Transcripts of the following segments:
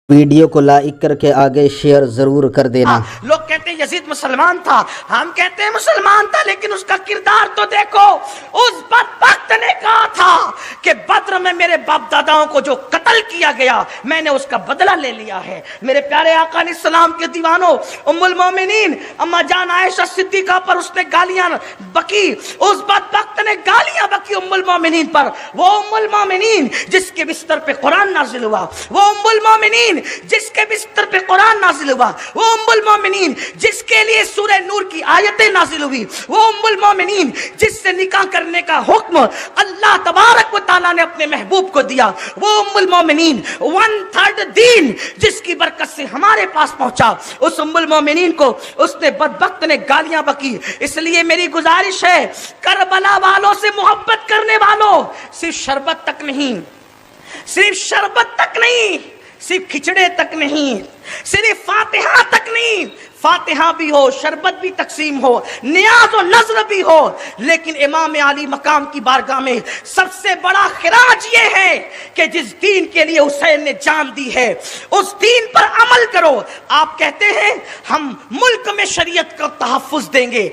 Video کو like کر کے آگے شیئر ضرور کر دینا۔ لوگ کہتے ہیں یزید مسلمان تھا، ہم کہتے ہیں مسلمان تھا، لیکن اس کا کردار تو دیکھو۔ اس بدبخت نے کہا تھا کہ بدر میں میرے باپ داداؤں کو جو قتل کیا گیا میں نے اس کا بدلہ لے لیا ہے۔ میرے پیارے آقا علیہ السلام کے دیوانوں، ام المومنین اما جان عائشہ صدیقہ پر اس نے گالیاں بکی، اس بدبخت نے گالیاں بکی ام المومنین پر۔ وہ ام المومنین جس کے بستر پہ قرآن نازل ہوا، وہ ام المومنین جس کے بستر پہ قرآن نازل ہوا، وہ ام المومنین جس کے لیے سورہ نور کی آیتیں نازل ہوئی، وہ ام المومنین جس سے نکاح کرنے کا حکم اللہ تبارک و تعالیٰ نے اپنے محبوب کو دیا، وہ ام المومنین 1/3 دین جس کی برکت سے ہمارے پاس پہنچا، اس ام المومنین کو اس نے بدبخت نے گالیاں بکی۔ اس لیے میری گزارش ہے کربلا والوں سے محبت کرنے والوں، صرف شربت تک نہیں، صرف شربت تک نہیں، صرف کھچڑے تک نہیں، صرف فاتحہ تک نہیں، فاتحہ بھی ہو، شربت بھی تقسیم ہو، نیاز و نذر بھی ہو، لیکن امام علی مقام کی بارگاہ میں سب سے بڑا خراج یہ ہے کہ جس دین کے لیے حسین نے جان دی ہے اس دین پر عمل کرو۔ آپ کہتے ہیں ہم ملک میں شریعت کا تحفظ دیں گے،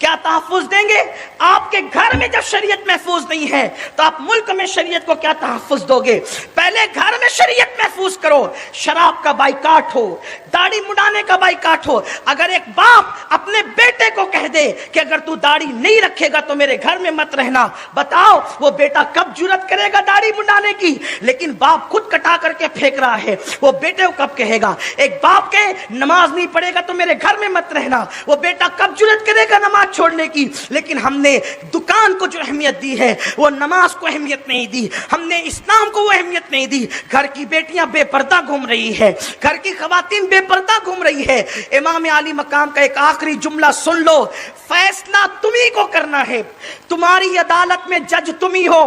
کیا تحفظ دیں گے؟ آپ کے گھر میں جب شریعت محفوظ نہیں ہے تو آپ ملک میں شریعت کو کیا تحفظ دو گے؟ پہلے گھر میں شریعت محفوظ کرو۔ شراب کا بائیکاٹ ہو، داڑھی مڈانے کا بائیکاٹ ہو۔ اگر ایک باپ اپنے بیٹے کو کہہ دے کہ اگر تو داڑھی نہیں رکھے گا تو میرے گھر میں مت رہنا، بتاؤ وہ بیٹا کب جرأت کرے گا داڑھی مڈانے کی؟ لیکن باپ خود کٹا کر کے پھینک رہا ہے، وہ بیٹے کو کب کہے گا؟ ایک باپ کے نماز نہیں پڑھے گا تو میرے گھر میں مت رہنا، وہ بیٹا کب جرأت کرے گا نماز چھوڑنے کی؟ لیکن ہم نے دکان کو جو اہمیت دی ہے وہ نماز کو اہمیت نہیں دی، ہم نے اسلام کو وہ اہمیت نہیں دی۔ گھر کی بیٹیاں بے پردہ گھوم رہی ہے، گھر کی خواتین بے پردہ گھوم رہی ہے۔ امام علی مقام کا ایک آخری جملہ سن لو، فیصلہ تمہیں کو کرنا ہے، تمہاری عدالت میں جج تمہیں ہو۔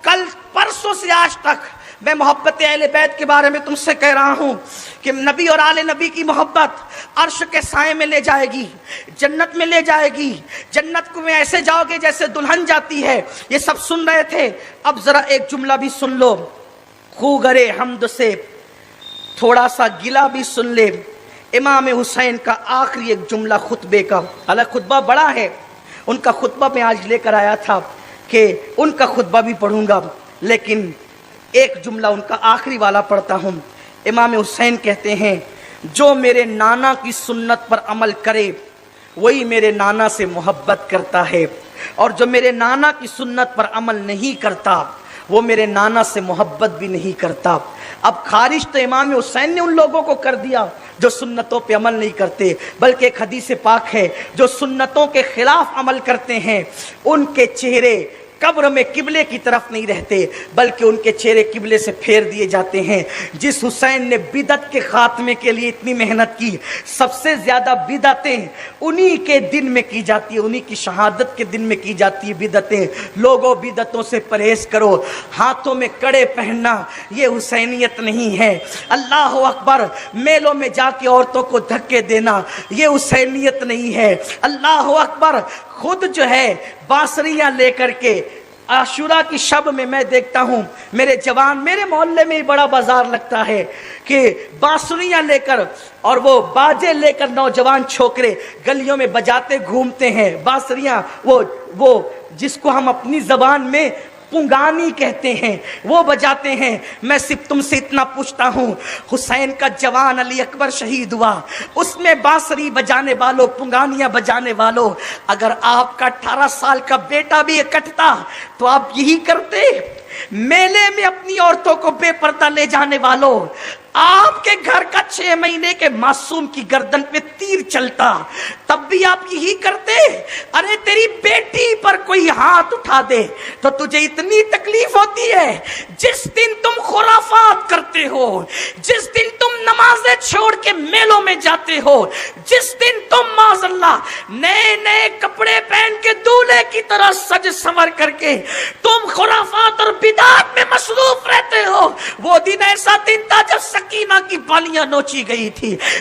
کل پرسوں سے آج تک میں محبت اہل بیت کے بارے میں تم سے کہہ رہا ہوں کہ نبی اور آل نبی کی محبت عرش کے سائے میں لے جائے گی، جنت میں لے جائے گی، جنت کو میں ایسے جاؤ گے جیسے دلہن جاتی ہے۔ یہ سب سن رہے تھے، اب ذرا ایک جملہ بھی سن لو، خوگرے حمد سے تھوڑا سا گلا بھی سن لے۔ امام حسین کا آخری ایک جملہ خطبے کا، حالانکہ خطبہ بڑا ہے، ان کا خطبہ میں آج لے کر آیا تھا کہ ان کا خطبہ بھی پڑھوں گا، لیکن ایک جملہ ان کا آخری والا پڑھتا ہوں۔ امام حسین کہتے ہیں جو میرے نانا کی سنت پر عمل کرے وہی میرے نانا سے محبت کرتا ہے، اور جو میرے نانا کی سنت پر عمل نہیں کرتا وہ میرے نانا سے محبت بھی نہیں کرتا۔ اب خارج تو امام حسین نے ان لوگوں کو کر دیا جو سنتوں پہ عمل نہیں کرتے، بلکہ ایک حدیث پاک ہے جو سنتوں کے خلاف عمل کرتے ہیں ان کے چہرے قبر میں قبلے کی طرف نہیں رہتے بلکہ ان کے چہرے قبلے سے پھیر دیے جاتے ہیں۔ جس حسین نے بدعت کے خاتمے کے لیے اتنی محنت کی، سب سے زیادہ بدعتیں انہی کے دن میں کی جاتی ہے، انہی کی شہادت کے دن میں کی جاتی ہے بدعتیں۔ لوگوں بدعتوں سے پرہیز کرو۔ ہاتھوں میں کڑے پہننا یہ حسینیت نہیں ہے۔ اللہ اکبر، میلوں میں جا کے عورتوں کو دھکے دینا یہ حسینیت نہیں ہے۔ اللہ اکبر، خود جو ہے بانسریاں لے کر کے عاشورہ کی شب میں دیکھتا ہوں میرے جوان، میرے محلے میں ہی بڑا بازار لگتا ہے کہ بانسریاں لے کر اور وہ باجے لے کر نوجوان چھوکرے گلیوں میں بجاتے گھومتے ہیں بانسریاں، وہ جس کو ہم اپنی زبان میں پنگانی کہتے ہیں، وہ بجاتے ہیں۔ میں صرف تم سے اتنا پوچھتا ہوں، حسین کا جوان علی اکبر شہید ہوا، اس میں بانسری بجانے والوں، پنگانیاں بجانے والوں، اگر آپ کا 18 سال کا بیٹا بھی اکٹتا تو آپ یہی کرتے؟ میلے میں اپنی عورتوں کو بے پردہ لے جانے والوں، آپ کے گھر کا 6 مہینے کے معصوم کی گردن پہ تیر چلتا تب بھی آپ یہی کرتے؟ ارے تیری بیٹی پر کوئی ہاتھ اٹھا دے تو تجھے اتنی تکلیف ہوتی ہے؟ جس دن تم خرافات کرتے ہو، جس دن تم نمازیں چھوڑ کے میلوں میں جاتے ہو، جس دن تم معاذ اللہ نئے نئے کپڑے پہن کے دولہے کی طرح سج سنور کر کے تم خرافات اور بدعات میں مصروف رہتے ہو، وہ دن ایسا دن تھا جب سکینہ کی بالیاں نوچی گئی تھی،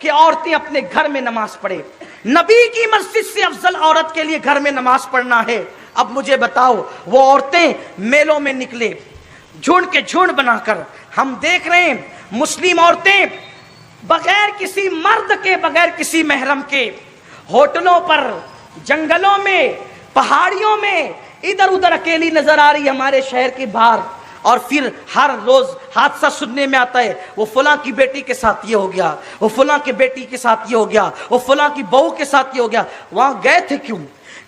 کہ عورتیں اپنے گھر میں نماز پڑھیں. نبی کی مسجد سے افضل عورت کے لیے گھر میں نماز پڑھنا ہے. اب مجھے بتاؤ, وہ عورتیں میلوں میں نکلے جھنڈ کے جھنڈ بنا کر. ہم دیکھ رہے ہیں مسلم عورتیں بغیر کسی مرد کے, بغیر کسی محرم کے, ہوٹلوں پر, جنگلوں میں, پہاڑیوں میں ادھر ادھر اکیلی نظر آ رہی ہے ہمارے شہر کے باہر. اور پھر ہر روز حادثہ سننے میں آتا ہے, وہ فلاں کی بیٹی کے ساتھ یہ ہو گیا, وہ فلاں کی بیٹی کے ساتھ یہ ہو گیا, وہ فلاں کی بہو کے ساتھ یہ ہو گیا. وہاں گئے تھے کیوں؟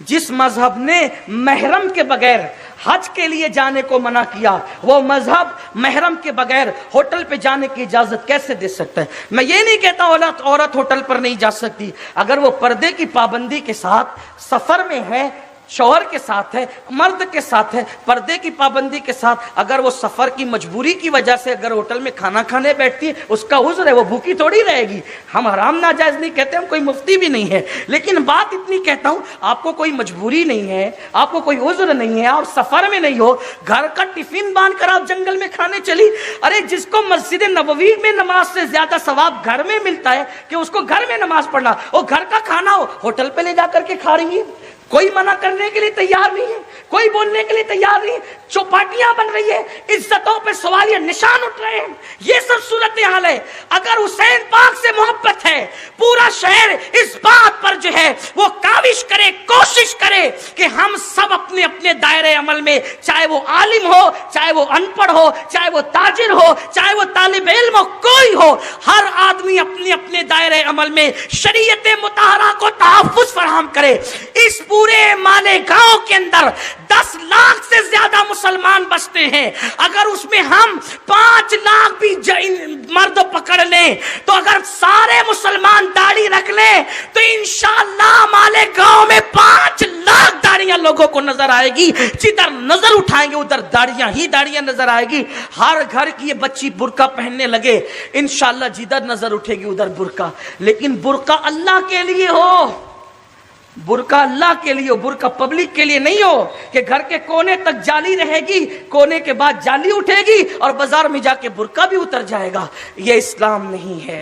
جس مذہب نے محرم کے بغیر حج کے لیے جانے کو منع کیا, وہ مذہب محرم کے بغیر ہوٹل پہ جانے کی اجازت کیسے دے سکتا ہے؟ میں یہ نہیں کہتا عورت ہوٹل پر نہیں جا سکتی. اگر وہ پردے کی پابندی کے ساتھ سفر میں ہے, شوہر کے ساتھ ہے, مرد کے ساتھ ہے, پردے کی پابندی کے ساتھ, اگر وہ سفر کی مجبوری کی وجہ سے اگر ہوٹل میں کھانا کھانے بیٹھتی ہے, اس کا عذر ہے, وہ بھوکی تھوڑی رہے گی. ہم حرام ناجائز نہیں کہتے, ہم کوئی مفتی بھی نہیں ہے, لیکن بات اتنی کہتا ہوں, آپ کو کوئی مجبوری نہیں ہے, آپ کو کوئی عذر نہیں ہے, آپ سفر میں نہیں ہو, گھر کا ٹفن باندھ کر آپ جنگل میں کھانے چلی. ارے جس کو مسجد نبوی میں نماز سے زیادہ ثواب گھر میں ملتا ہے کہ اس کو گھر میں نماز پڑھنا, وہ گھر کا کھانا ہو ہوٹل پہ لے جا کر کے کھا رہی ہے. کوئی منع کرنے کے لیے تیار نہیں ہے, کوئی بولنے کے لیے تیار نہیں ہے. چوپاٹیاں بن رہی ہے, عزتوں پہ سوالیہ نشان اٹھ رہے ہیں. یہ سب صورتحال ہے. اگر حسین پاک سے محبت ہے, پورا شہر اس بات پر جو ہے وہ کاوش کرے, کوشش کرے کہ ہم سب اپنے اپنے دائرے عمل میں, چاہے وہ عالم ہو, چاہے وہ ان پڑھ ہو, چاہے وہ تاجر ہو, چاہے وہ طالب علم ہو, کوئی ہو, ہر آدمی اپنے اپنے دائرے عمل میں شریعت مطہرہ کو تحفظ فراہم کرے. اس پورے مالیگاؤں کے اندر 10 لاکھ سے زیادہ مسلمان بستے ہیں. اگر اس میں ہم 5 لاکھ بھی مرد پکڑ لیں, تو اگر سارے مسلمان داڑھی رکھ لیں, تو انشاءاللہ مالیگاؤں میں 5 لاکھ داڑیاں لوگوں کو نظر آئے گی. جدھر نظر اٹھائیں گے ادھر داڑیاں ہی داڑیاں نظر آئے گی. ہر گھر کی یہ بچی برقع پہننے لگے, انشاءاللہ جدھر نظر اٹھے گی ادھر برقع. لیکن برقع اللہ کے لیے ہو, برقع اللہ کے لیے ہو, برقع پبلک کے لیے نہیں ہو کہ گھر کے کونے تک جالی رہے گی, کونے کے بعد جالی اٹھے گی اور بازار میں جا کے برقع بھی اتر جائے گا. یہ اسلام نہیں ہے.